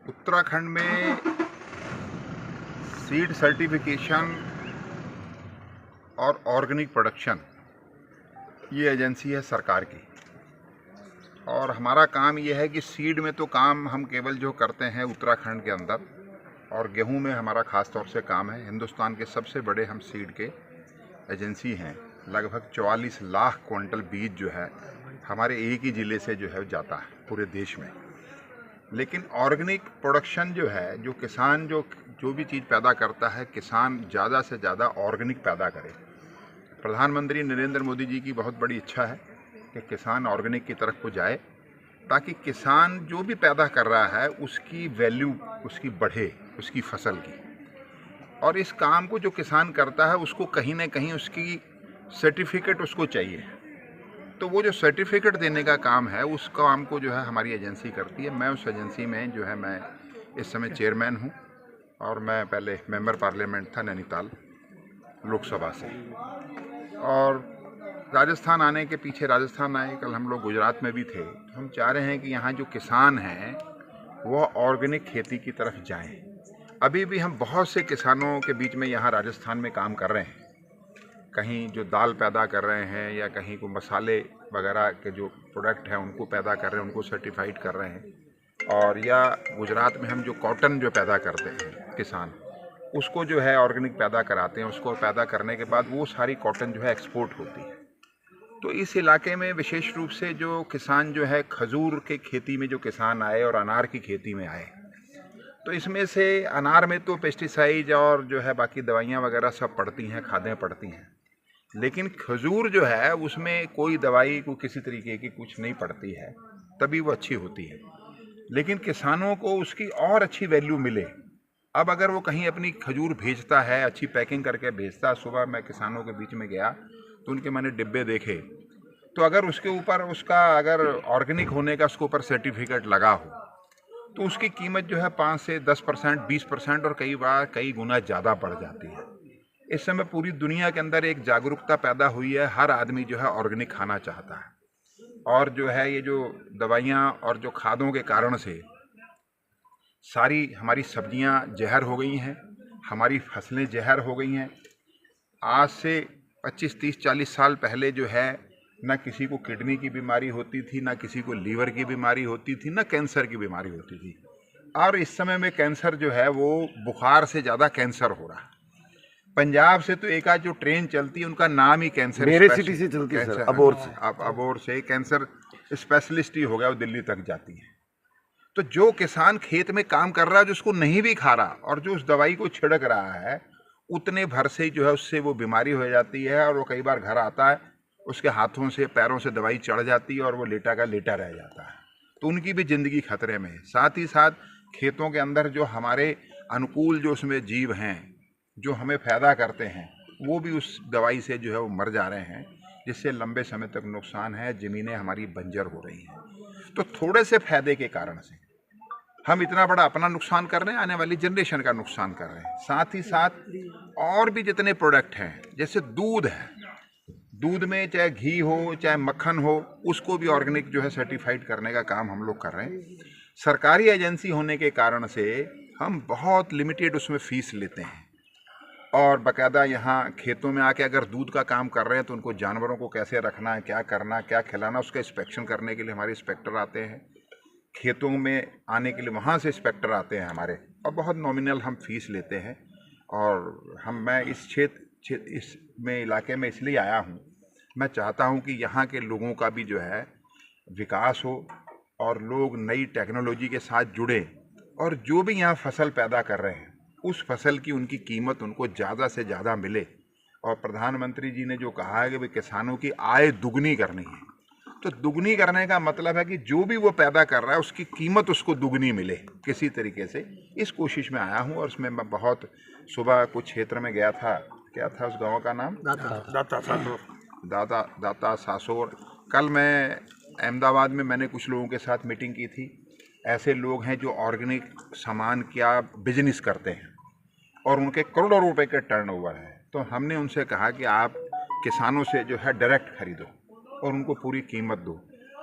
उत्तराखंड में seed certification और organic production ये एजेंसी है सरकार की। और हमारा काम ये है कि सीड में तो काम हम केवल जो करते हैं उत्तराखंड के अंदर, और गेहूं में हमारा ख़ास तौर से काम है। हिंदुस्तान के सबसे बड़े हम सीड के एजेंसी हैं। लगभग 44 लाख क्विंटल बीज जो है हमारे एक ही ज़िले से जो है जाता है पूरे देश में। लेकिन ऑर्गेनिक प्रोडक्शन जो है, जो किसान जो भी चीज़ पैदा करता है, किसान ज़्यादा से ज़्यादा ऑर्गेनिक पैदा करे। प्रधानमंत्री नरेंद्र मोदी जी की बहुत बड़ी इच्छा है कि किसान ऑर्गेनिक की तरफ को जाए, ताकि किसान जो भी पैदा कर रहा है उसकी वैल्यू उसकी बढ़े, उसकी फसल की। और इस काम को जो किसान करता है उसको कहीं ना कहीं उसकी सर्टिफिकेट उसको चाहिए। तो वो जो सर्टिफिकेट देने का काम है, उस काम को जो है हमारी एजेंसी करती है। मैं उस एजेंसी में जो है मैं इस समय चेयरमैन हूँ, और मैं पहले मेंबर पार्लियामेंट था नैनीताल लोकसभा से। और राजस्थान आने के पीछे, राजस्थान आए, कल हम लोग गुजरात में भी थे। हम चाह रहे हैं कि यहाँ जो किसान हैं वो ऑर्गेनिक खेती की तरफ जाएं। अभी भी हम बहुत से किसानों के बीच में यहाँ राजस्थान में काम कर रहे हैं। कहीं जो दाल पैदा कर रहे हैं, या कहीं को मसाले वगैरह के जो प्रोडक्ट हैं उनको पैदा कर रहे हैं, उनको सर्टिफाइड कर रहे हैं। और या गुजरात में हम जो कॉटन जो पैदा करते हैं किसान, उसको जो है ऑर्गेनिक पैदा कराते हैं। उसको पैदा करने के बाद वो सारी कॉटन जो है एक्सपोर्ट होती है। तो इस इलाके में विशेष रूप से जो किसान जो है खजूर के खेती में जो किसान आए और अनार की खेती में आए, तो इसमें से अनार में तो पेस्टिसाइड और जो है बाकी दवाइयाँ वगैरह सब पड़ती हैं, खादें पड़ती हैं। लेकिन खजूर जो है उसमें कोई दवाई को किसी तरीके की कुछ नहीं पड़ती है, तभी वो अच्छी होती है। लेकिन किसानों को उसकी और अच्छी वैल्यू मिले। अब अगर वो कहीं अपनी खजूर भेजता है, अच्छी पैकिंग करके भेजता है। सुबह मैं किसानों के बीच में गया तो उनके मैंने डिब्बे देखे, तो अगर उसके ऊपर उसका अगर ऑर्गेनिक होने का उसके ऊपर सर्टिफिकेट लगा हो, तो उसकी कीमत जो है 5 से 10%, 20% और कई बार कई गुना ज़्यादा बढ़ जाती है। इस समय पूरी दुनिया के अंदर एक जागरूकता पैदा हुई है। हर आदमी जो है ऑर्गेनिक खाना चाहता है। और जो है ये जो दवाइयाँ और जो खादों के कारण से सारी हमारी सब्जियां जहर हो गई हैं, हमारी फसलें जहर हो गई हैं। आज से 25, 30, 40 साल पहले जो है ना किसी को किडनी की बीमारी होती थी, ना किसी को लीवर की बीमारी होती थी, ना कैंसर की बीमारी होती थी। और इस समय में कैंसर जो है वो बुखार से ज़्यादा कैंसर हो रहा है। पंजाब से तो एक आज जो ट्रेन चलती है उनका नाम ही कैंसर, मेरे सिटी से चलती है सर, अबोर से। अबोर से कैंसर स्पेशलिस्ट ही हो गया, वो दिल्ली तक जाती है। तो जो किसान खेत में काम कर रहा है, जो उसको नहीं भी खा रहा और जो उस दवाई को छिड़क रहा है, उतने भर से जो है उससे वो बीमारी हो जाती है। और वो कई बार घर आता है, उसके हाथों से पैरों से दवाई चढ़ जाती है और वो लेटा का लेटा रह जाता है। तो उनकी भी ज़िंदगी खतरे में है। साथ ही साथ खेतों के अंदर जो हमारे अनुकूल जो उसमें जीव हैं, जो हमें फ़ायदा करते हैं, वो भी उस दवाई से जो है वो मर जा रहे हैं, जिससे लंबे समय तक नुकसान है। ज़मीनें हमारी बंजर हो रही हैं। तो थोड़े से फ़ायदे के कारण से हम इतना बड़ा अपना नुकसान कर रहे हैं, आने वाली जनरेशन का नुकसान कर रहे हैं। साथ ही साथ और भी जितने प्रोडक्ट हैं, जैसे दूध है, दूध में चाहे घी हो चाहे मक्खन हो, उसको भी ऑर्गेनिक जो है सर्टिफाइड करने का काम हम लोग कर रहे हैं। सरकारी एजेंसी होने के कारण से हम बहुत लिमिटेड उसमें फ़ीस लेते हैं। और बाकायदा यहाँ खेतों में आके अगर दूध का काम कर रहे हैं तो उनको जानवरों को कैसे रखना है, क्या करना, क्या खिलाना, उसका इंस्पेक्शन करने के लिए हमारे इंस्पेक्टर आते हैं। खेतों में आने के लिए वहाँ से इंस्पेक्टर आते हैं हमारे, और बहुत नॉमिनल हम फीस लेते हैं। और मैं इस इसमें इलाके में इसलिए आया हूँ, मैं चाहता हूँ कि यहाँ के लोगों का भी जो है विकास हो, और लोग नई टेक्नोलॉजी के साथ जुड़े, और जो भी यहाँ फसल पैदा कर रहे हैं उस फसल की उनकी कीमत उनको ज़्यादा से ज़्यादा मिले। और प्रधानमंत्री जी ने जो कहा है कि भाई किसानों की आय दुगनी करनी है, तो दुगनी करने का मतलब है कि जो भी वो पैदा कर रहा है उसकी कीमत उसको दुगनी मिले किसी तरीके से। इस कोशिश में आया हूँ। और उसमें मैं बहुत सुबह कुछ क्षेत्र में गया था, क्या था उस गांव का नाम, दाता सासोर। कल मैं अहमदाबाद में मैंने कुछ लोगों के साथ मीटिंग की थी। ऐसे लोग हैं जो ऑर्गेनिक सामान क्या बिजनेस करते हैं और उनके करोड़ों रुपए के टर्नओवर है। तो हमने उनसे कहा कि आप किसानों से जो है डायरेक्ट खरीदो और उनको पूरी कीमत दो।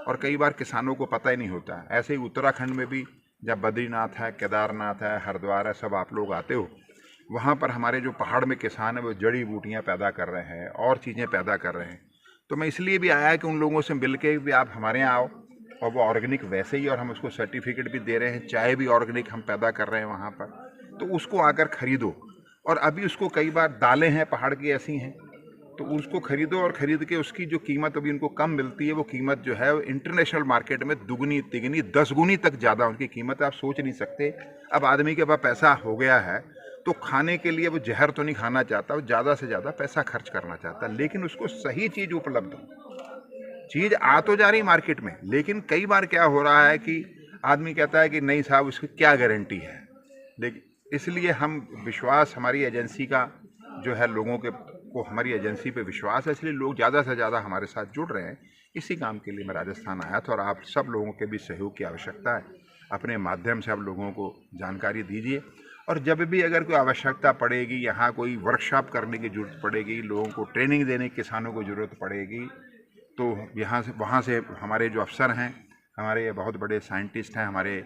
और कई बार किसानों को पता ही नहीं होता। ऐसे ही उत्तराखंड में भी जब बद्रीनाथ है, केदारनाथ है, हरिद्वार है, सब आप लोग आते हो, वहाँ पर हमारे जो पहाड़ में किसान है वो जड़ी बूटियाँ पैदा कर रहे हैं और चीज़ें पैदा कर रहे हैं। तो मैं इसलिए भी आया कि उन लोगों से मिल के भी आप हमारे यहाँ आओ, और वो ऑर्गेनिक वैसे ही, और हम उसको सर्टिफिकेट भी दे रहे हैं, चाय भी ऑर्गेनिक हम पैदा कर रहे हैं वहाँ पर, तो उसको आकर खरीदो। और अभी उसको कई बार दालें हैं पहाड़ की ऐसी हैं, तो उसको खरीदो, और ख़रीद के उसकी जो कीमत अभी उनको कम मिलती है, वो कीमत जो है इंटरनेशनल मार्केट में दुगनी तिगनी 10 गुनी तक ज़्यादा उनकी कीमत है। आप सोच नहीं सकते। अब आदमी के पास पैसा हो गया है तो खाने के लिए वो जहर तो नहीं खाना चाहता, वो ज़्यादा से ज़्यादा पैसा खर्च करना चाहता, लेकिन उसको सही चीज़ उपलब्ध हो। चीज़ आ तो जा रही मार्केट में, लेकिन कई बार क्या हो रहा है कि आदमी कहता है कि नहीं साहब उसकी क्या गारंटी है। लेकिन इसलिए हम विश्वास, हमारी एजेंसी का जो है, लोगों के को हमारी एजेंसी पे विश्वास है, इसलिए लोग ज़्यादा से ज़्यादा हमारे साथ जुड़ रहे हैं। इसी काम के लिए मैं राजस्थान आया था, और आप सब लोगों के भी सहयोग की आवश्यकता है। अपने माध्यम से आप लोगों को जानकारी दीजिए, और जब भी अगर कोई आवश्यकता पड़ेगी, यहाँ कोई वर्कशॉप करने की ज़रूरत पड़ेगी, लोगों को ट्रेनिंग देने की किसानों को ज़रूरत पड़ेगी, तो यहाँ से वहाँ से हमारे जो अफसर हैं, हमारे ये बहुत बड़े साइंटिस्ट हैं, हमारे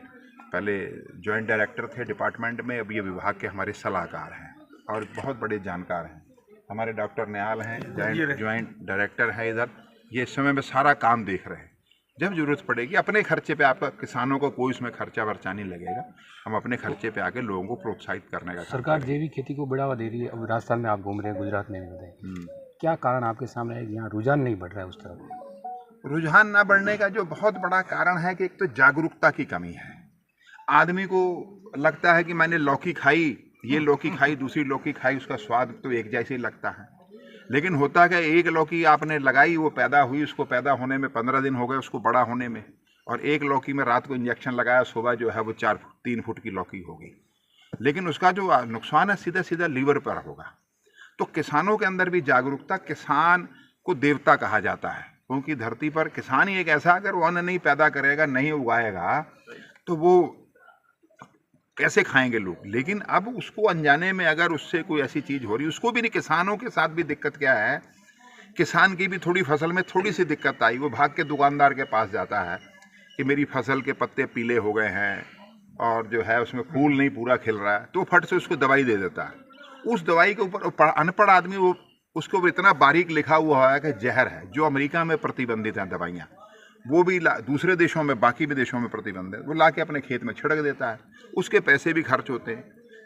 पहले जॉइंट डायरेक्टर थे डिपार्टमेंट में, अब ये विभाग के हमारे सलाहकार हैं और बहुत बड़े जानकार हैं। हमारे डॉक्टर निहाल हैं, जॉइंट डायरेक्टर है इधर, ये इस समय में सारा काम देख रहे हैं। जब जरूरत पड़ेगी अपने खर्चे पे, आपका किसानों को कोई उसमें खर्चा वर्चा नहीं लगेगा, हम अपने खर्चे पे आके लोगों को प्रोत्साहित करने का। सरकार जैविक खेती को बढ़ावा दे रही है। अब राजस्थान में आप घूम रहे हैं, गुजरात में भी बताएं, क्या कारण आपके सामने है कि यहाँ रुझान नहीं बढ़ रहा है उस तरफ? रुझान ना बढ़ने का जो बहुत बड़ा कारण है कि एक तो जागरूकता की कमी है। आदमी को लगता है कि मैंने लौकी खाई, ये लौकी खाई, दूसरी लौकी खाई, उसका स्वाद तो एक जैसे ही लगता है। लेकिन होता क्या, एक लौकी आपने लगाई, वो पैदा हुई, उसको पैदा होने में 15 दिन हो गए उसको बड़ा होने में, और एक लौकी में रात को इंजेक्शन लगाया, सुबह जो है वो 3 फुट की लौकी होगी। लेकिन उसका जो नुकसान है सीधा सीधा लीवर पर होगा। तो किसानों के अंदर भी जागरूकता, किसान को देवता कहा जाता है, क्योंकि धरती पर किसान ही एक ऐसा, अगर वो अन्न नहीं पैदा करेगा, नहीं उगाएगा, तो वो कैसे खाएंगे लोग। लेकिन अब उसको अनजाने में अगर उससे कोई ऐसी चीज़ हो रही, उसको भी नहीं, किसानों के साथ भी दिक्कत क्या है, किसान की भी थोड़ी फसल में थोड़ी सी दिक्कत आई, वो भाग के दुकानदार के पास जाता है कि मेरी फसल के पत्ते पीले हो गए हैं और जो है उसमें फूल नहीं पूरा खिल रहा है, तो फट से उसको दवाई दे देता है। उस दवाई के ऊपर अनपढ़ आदमी, वो उसको इतना बारीक लिखा हुआ है कि जहर है, जो अमेरिका में प्रतिबंधित हैं दवाइयाँ, वो भी दूसरे देशों में, बाकी भी देशों में प्रतिबंध है, वो ला के अपने खेत में छिड़क देता है, उसके पैसे भी खर्च होते हैं।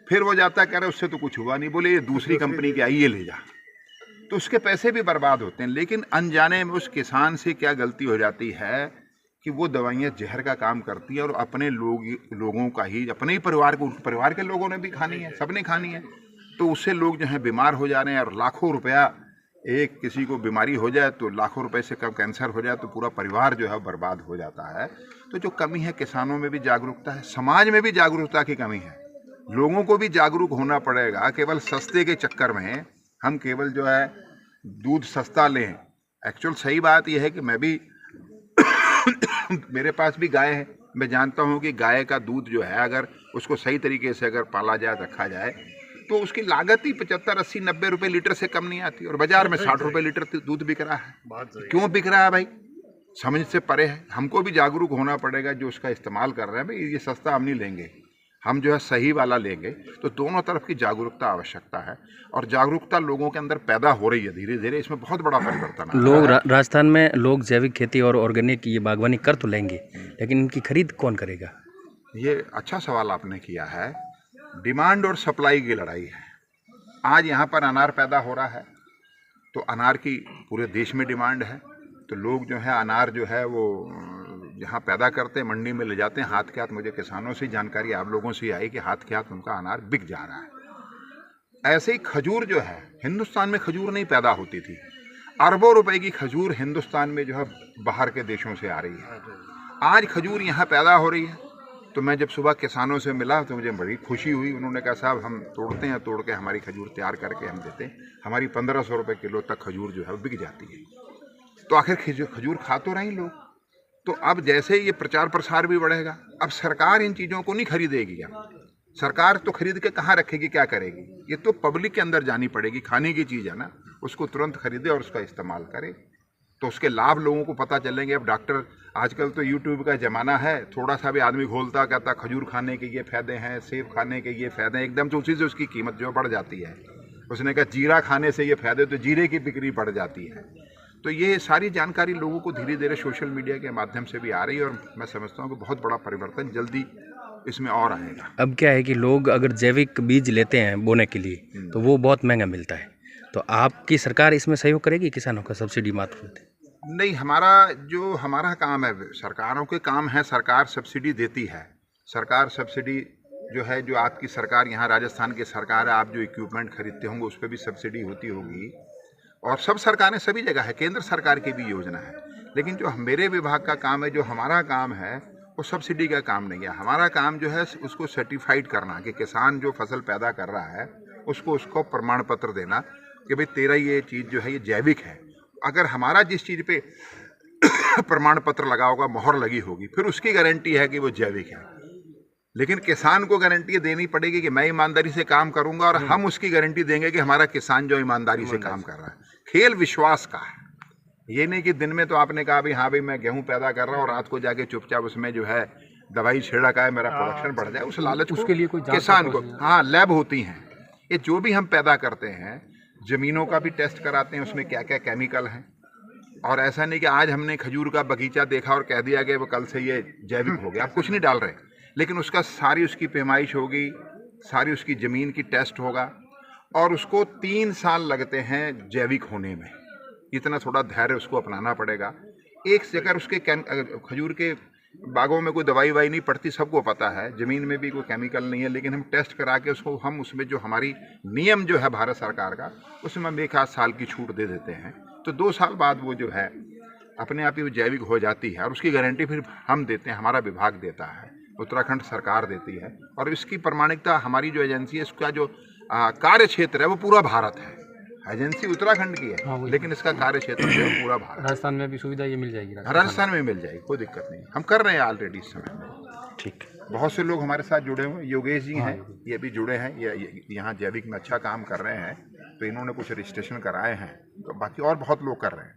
फिर वो जाता है, कह रहे उससे तो कुछ हुआ नहीं, बोले ये दूसरी कंपनी की आई, ये ले जा, तो उसके पैसे भी बर्बाद होते हैं। लेकिन अनजाने में उस किसान से क्या गलती हो जाती है कि वो दवाइयाँ जहर का काम करती हैं, और अपने लोगों का ही, अपने ही परिवार के लोगों ने भी खानी है, सबने खानी है, तो उससे लोग जो है बीमार हो जा रहे हैं। और लाखों रुपया, एक किसी को बीमारी हो जाए तो लाखों रुपए से कम कैंसर हो जाए तो पूरा परिवार जो है बर्बाद हो जाता है। तो जो कमी है, किसानों में भी जागरूकता है, समाज में भी जागरूकता की कमी है, लोगों को भी जागरूक होना पड़ेगा। केवल सस्ते के चक्कर में हम केवल जो है दूध सस्ता लें, एक्चुअल सही बात यह है कि मैं भी मेरे पास भी गाय है, मैं जानता हूँ कि गाय का दूध जो है, अगर उसको सही तरीके से अगर पाला जाए, रखा जाए, तो उसकी लागत ही 75, 80, 90 रुपए लीटर से कम नहीं आती, और बाजार में 60 रुपए लीटर दूध बिक रहा है। क्यों बिक रहा है भाई? समझ से परे है। हमको भी जागरूक होना पड़ेगा, जो उसका इस्तेमाल कर रहे हैं, भाई ये सस्ता हम नहीं लेंगे, हम जो है सही वाला लेंगे। तो दोनों तरफ की जागरूकता आवश्यकता है, और जागरूकता लोगों के अंदर पैदा हो रही है धीरे धीरे, इसमें बहुत बड़ा परिवर्तन है। लोग राजस्थान में लोग जैविक खेती और ऑर्गेनिक ये बागवानी कर तो लेंगे, लेकिन इनकी खरीद कौन करेगा? ये अच्छा सवाल आपने किया है। डिमांड और सप्लाई की लड़ाई है। आज यहाँ पर अनार पैदा हो रहा है, तो अनार की पूरे देश में डिमांड है, तो लोग जो है अनार जो है वो यहाँ पैदा करते हैं, मंडी में ले जाते हैं हाथ के हाथ। मुझे किसानों से जानकारी, आप लोगों से आई कि हाथ के हाथ उनका अनार बिक जा रहा है। ऐसे ही खजूर जो है, हिंदुस्तान में खजूर नहीं पैदा होती थी, अरबों रुपए की खजूर हिंदुस्तान में जो है बाहर के देशों से आ रही है। आज खजूर यहाँ पैदा हो रही है। तो मैं जब सुबह किसानों से मिला तो मुझे बड़ी खुशी हुई। उन्होंने कहा साहब हम तोड़ते हैं, तोड़ के हमारी खजूर तैयार करके हम देते हैं, हमारी 1500 रुपये किलो तक खजूर जो है बिक जाती है। तो आखिर खजूर खा तो रहे लोग। तो अब जैसे ये प्रचार प्रसार भी बढ़ेगा, अब सरकार इन चीज़ों को नहीं खरीदेगी। अब सरकार तो खरीद के कहाँ रखेगी, क्या करेगी? ये तो पब्लिक के अंदर जानी पड़ेगी। खाने की चीज़ है ना, उसको तुरंत खरीदे और उसका इस्तेमाल करे, तो उसके लाभ लोगों को पता चलेंगे। अब डॉक्टर आजकल तो यूट्यूब का ज़माना है, थोड़ा सा भी आदमी घोलता कहता खजूर खाने के ये फ़ायदे हैं, सेब खाने के ये फ़ायदे हैं, एकदम से उसी से उसकी कीमत जो बढ़ जाती है। उसने कहा जीरा खाने से ये फ़ायदे, तो जीरे की बिक्री बढ़ जाती है। तो ये सारी जानकारी लोगों को धीरे धीरे सोशल मीडिया के माध्यम से भी आ रही है और मैं समझता हूँ कि बहुत बड़ा परिवर्तन जल्दी इसमें और आएगा। अब क्या है कि लोग अगर जैविक बीज लेते हैं बोने के लिए तो वो बहुत महंगा मिलता है, तो आपकी सरकार इसमें सहयोग करेगी किसानों का सब्सिडी मार्फत? नहीं, हमारा काम है, सरकारों के काम है, सरकार सब्सिडी देती है। सरकार सब्सिडी जो है, जो आपकी सरकार यहाँ राजस्थान की सरकार है, आप जो इक्विपमेंट खरीदते होंगे उस पर भी सब्सिडी होती होगी और सब सरकारें सभी जगह है, केंद्र सरकार की भी योजना है। लेकिन जो मेरे विभाग का काम है, जो हमारा काम है, वो सब्सिडी का काम नहीं है। हमारा काम जो है उसको सर्टिफाइड करना कि किसान जो फसल पैदा कर रहा है उसको प्रमाण पत्र देना कि भाई तेरा ये चीज़ जो है ये जैविक है। अगर हमारा जिस चीज़ पे प्रमाण पत्र लगा होगा, मोहर लगी होगी, फिर उसकी गारंटी है कि वो जैविक है। लेकिन किसान को गारंटी देनी पड़ेगी कि मैं ईमानदारी से काम करूंगा और हम उसकी गारंटी देंगे कि हमारा किसान जो ईमानदारी से काम कर रहा है। खेल विश्वास का है, ये नहीं कि दिन में तो आपने कहा भाई हाँ भाई मैं गेहूं पैदा कर रहा हूँ और रात को जाके चुपचाप उसमें जो है दवाई छिड़का है, मेरा प्रोडक्शन बढ़ जाए। उस लालच को उसके लिए कोई किसान को, हाँ, लैब होती हैं। ये जो भी हम पैदा करते हैं, ज़मीनों का भी टेस्ट कराते हैं उसमें क्या क्या केमिकल हैं। और ऐसा नहीं कि आज हमने खजूर का बगीचा देखा और कह दिया कि वो कल से ये जैविक हो गया। आप कुछ नहीं डाल रहे, लेकिन उसका सारी उसकी पैमाइश होगी, सारी उसकी ज़मीन की टेस्ट होगा और उसको 3 साल लगते हैं जैविक होने में। इतना थोड़ा धैर्य उसको अपनाना पड़ेगा। एक से अगर उसके खजूर के बागों में कोई दवाई वाई नहीं पड़ती, सबको पता है, ज़मीन में भी कोई केमिकल नहीं है, लेकिन हम टेस्ट करा के उसको हम उसमें जो हमारी नियम जो है भारत सरकार का, उसमें हम 1 आध साल की छूट दे देते हैं। तो 2 साल बाद वो जो है अपने आप ही वो जैविक हो जाती है और उसकी गारंटी फिर हम देते हैं, हमारा विभाग देता है, उत्तराखंड सरकार देती है। और इसकी प्रमाणिकता हमारी जो एजेंसी है, इसका जो कार्य क्षेत्र है वो पूरा भारत है। एजेंसी उत्तराखंड की है, हाँ, लेकिन इसका कार्य क्षेत्र जो है पूरा भारत। राजस्थान में भी सुविधा ये मिल जाएगी? राजस्थान में मिल जाएगी, कोई दिक्कत नहीं। हम कर रहे हैं ऑलरेडी इस समय में। ठीक, बहुत से लोग हमारे साथ जुड़े हुए हैं, योगेश जी हैं, ये भी जुड़े हैं, ये यहाँ जैविक में अच्छा काम कर रहे हैं, तो इन्होंने कुछ रजिस्ट्रेशन कराए हैं, तो बाकी और बहुत लोग कर रहे हैं।